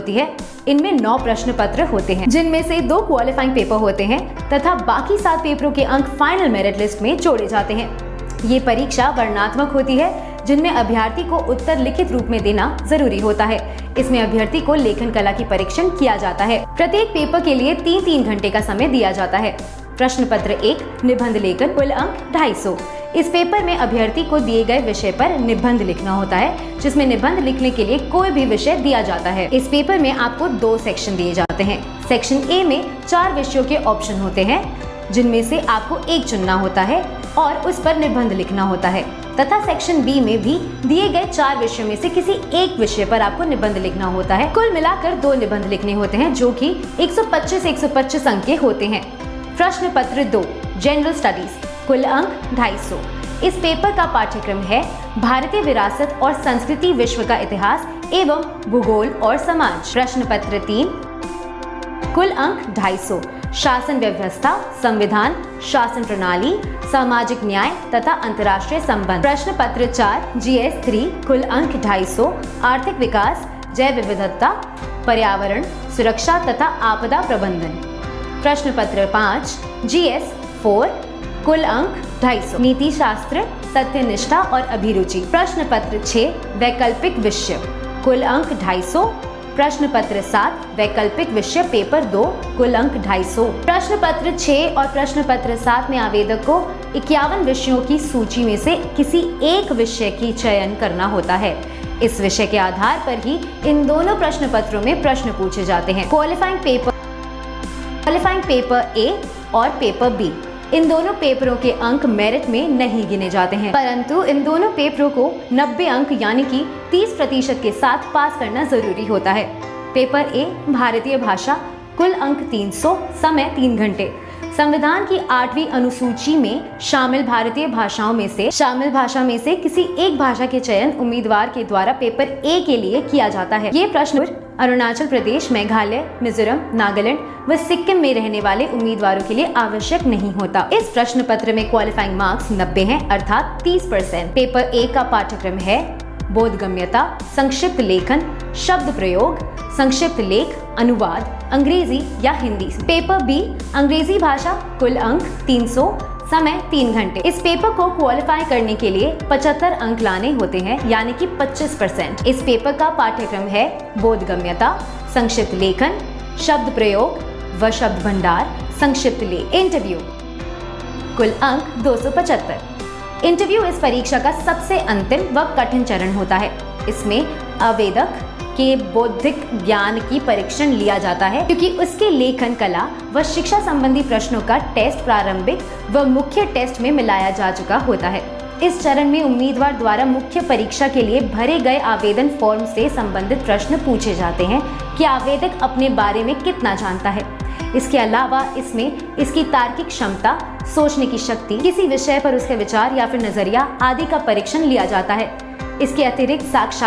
होती है। इनमें 9 प्रश्न पत्र होते हैं, जिनमें से 2 क्वालिफाइंग पेपर होते हैं तथा बाकी 7 पेपरों के अंक फाइनल मेरिट लिस्ट में जोड़े जाते हैं। ये परीक्षा वर्णनात्मक होती है, जिनमें अभ्यर्थी को उत्तर लिखित रूप में देना जरूरी होता है। इसमें अभ्यर्थी को लेखन कला की परीक्षण किया जाता है। प्रत्येक पेपर के लिए 3-3 घंटे का समय दिया जाता है। प्रश्न पत्र 1 निबंध लेखन, कुल अंक 250। इस पेपर में अभ्यर्थी को दिए गए विषय पर निबंध लिखना होता है, जिसमें निबंध लिखने के लिए कोई भी विषय दिया जाता है। इस पेपर में आपको 2 सेक्शन दिए जाते हैं। सेक्शन ए में 4 विषयों के ऑप्शन होते हैं, जिनमें से आपको एक चुनना होता है और उस पर निबंध लिखना होता है, तथा सेक्शन बी में भी दिए गए 4 विषयों में से किसी एक विषय पर आपको निबंध लिखना होता है। कुल मिलाकर 2 निबंध लिखने होते हैं, जो कि 125 अंक के होते हैं। प्रश्न पत्र 2 जनरल स्टडीज, कुल अंक 250। इस पेपर का पाठ्यक्रम है भारतीय विरासत और संस्कृति, विश्व का इतिहास एवं भूगोल और समाज। प्रश्न पत्र 3 कुल अंक 250, शासन व्यवस्था, संविधान, शासन प्रणाली, सामाजिक न्याय तथा अंतर्राष्ट्रीय संबंध। प्रश्न पत्र 4 GS 3 कुल अंक 250, आर्थिक विकास, जैव विविधता, पर्यावरण, सुरक्षा तथा आपदा प्रबंधन। प्रश्न पत्र 5 GS 4 कुल अंक 250, नीति शास्त्र, सत्यनिष्ठा और अभिरुचि। प्रश्न पत्र 6 वैकल्पिक विषय, कुल अंक 250। प्रश्न पत्र 7 वैकल्पिक विषय पेपर 2 कुल अंक 250। प्रश्न पत्र 6 और प्रश्न पत्र 7 में आवेदक को 51 विषयों की सूची में से किसी एक विषय की चयन करना होता है। इस विषय के आधार पर ही इन दोनों प्रश्न पत्रों में प्रश्न पूछे जाते हैं। क्वालिफाइंग पेपर ए और पेपर बी, इन दोनों पेपरों के अंक मेरिट में नहीं गिने जाते हैं, परंतु इन दोनों पेपरों को 90 अंक यानी कि 30% के साथ पास करना जरूरी होता है। पेपर ए भारतीय भाषा, कुल अंक 300, समय 3 घंटे। संविधान की 8वीं अनुसूची में शामिल भारतीय भाषा में से किसी एक भाषा के चयन उम्मीदवार के द्वारा पेपर ए के लिए किया जाता है। ये प्रश्न अरुणाचल प्रदेश, मेघालय, मिजोरम, नागालैंड व सिक्किम में रहने वाले उम्मीदवारों के लिए आवश्यक नहीं होता। इस प्रश्न पत्र में क्वालिफाइंग मार्क्स 90 हैं, अर्थात 30%। पेपर ए का पाठ्यक्रम है बोधगम्यता, संक्षिप्त लेखन, शब्द प्रयोग, संक्षिप्त लेख, अनुवाद अंग्रेजी या हिंदी। पेपर बी अंग्रेजी भाषा, कुल अंक 300, समय 3 घंटे। इस पेपर को क्वालिफाई करने के लिए 75 अंक लाने होते हैं, यानी कि 25%। इस पेपर का पाठ्यक्रम है बोधगम्यता, संक्षिप्त लेखन, शब्द प्रयोग व शब्द भंडार, संक्षिप्त लेख। इंटरव्यू, कुल अंक 275। इंटरव्यू इस परीक्षा का सबसे अंतिम व कठिन चरण होता है। इसमें आवेदक के बौद्धिक ज्ञान की परीक्षण लिया जाता है, क्योंकि उसके लेखन कला व शिक्षा संबंधी प्रश्नों का टेस्ट प्रारंभिक व मुख्य टेस्ट में मिलाया जा चुका होता है। इस चरण में उम्मीदवार द्वारा मुख्य परीक्षा के लिए भरे गए आवेदन फॉर्म से संबंधित प्रश्न पूछे जाते हैं कि आवेदक अपने बारे में कितना जानता है। इसके अलावा इसमें इसकी तार्किक क्षमता, सोचने की शक्ति, किसी विषय पर उसके विचार या फिर नजरिया आदि का परीक्षण लिया जाता है। इसके अतिरिक्त साक्षात्कार